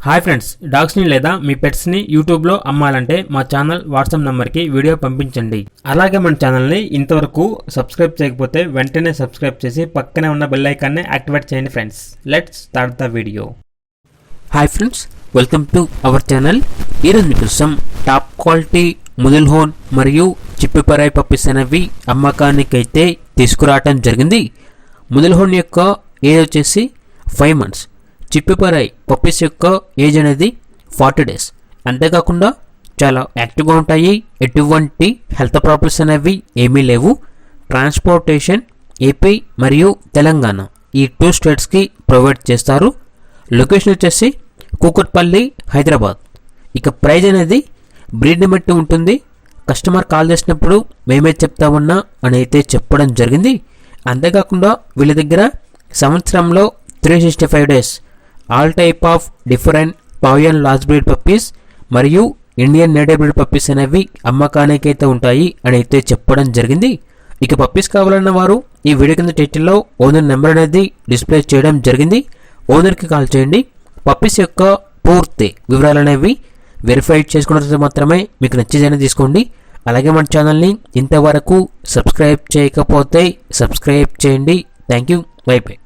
Hi friends, డాగ్స్ని లేదా మీ పెట్స్ని యూట్యూబ్లో అమ్మాలంటే మా ఛానల్ వాట్సాప్ నెంబర్కి వీడియో పంపించండి. అలాగే మన ఛానల్ని ఇంతవరకు సబ్స్క్రైబ్ చేయకపోతే వెంటనే సబ్స్క్రైబ్ చేసి పక్కనే ఉన్న బెల్ ఐకాన్ని యాక్టివేట్ చేయండి friends. Let's start the video. Hi friends, welcome to our channel. ఈరోజు మీకోసం టాప్ క్వాలిటీ ముదిల్ హోన్ మరియు చిప్పిపరాయి పప్పీస్ అనేవి అమ్మకానికైతే తీసుకురావటం జరిగింది. ముదిల్ హోన్ యొక్క ఏజ్ వచ్చేసి 5 months. చిప్పిపరాయి పప్పీస్ యొక్క ఏజ్ అనేది 40 days. అంతేకాకుండా చాలా యాక్టివ్గా ఉంటాయి. ఎటువంటి హెల్త్ ప్రాబ్లమ్స్ అనేవి ఏమీ లేవు. ట్రాన్స్పోర్టేషన్ ఏపీ మరియు తెలంగాణ ఈ 2 స్టేట్స్కి ప్రొవైడ్ చేస్తారు. లొకేషన్ వచ్చేసి కూకట్పల్లి, హైదరాబాద్. ఇక ప్రైజ్ అనేది బ్రీడ్ని బట్టి ఉంటుంది. కస్టమర్ కాల్ చేసినప్పుడు మేమే చెప్తామన్నా అని అయితే చెప్పడం జరిగింది. అంతేకాకుండా వీళ్ళ దగ్గర సంవత్సరంలో 365 days all type of different పావియన్ లార్జ్ బ్రీడ్ పప్పీస్ మరియు ఇండియన్ నేటివ్ బ్రీడ్ పప్పీస్ అనేవి అమ్మకానికైతే ఉంటాయి అని అయితే చెప్పడం జరిగింది. ఇక పప్పీస్ కావాలన్న వారు ఈ వీడియో కింద టైటిల్లో ఓనర్ నెంబర్ అనేది డిస్ప్లే చేయడం జరిగింది. ఓనర్కి కాల్ చేయండి. పప్పీస్ యొక్క పూర్తి వివరాలు అనేవి వెరిఫై చేసుకున్న తర్వాత మాత్రమే మీకు నచ్చేదైనా తీసుకోండి. అలాగే మన ఛానల్ని ఇంతవరకు సబ్స్క్రైబ్ చేయకపోతే సబ్స్క్రైబ్ చేయండి. Thank you. By by.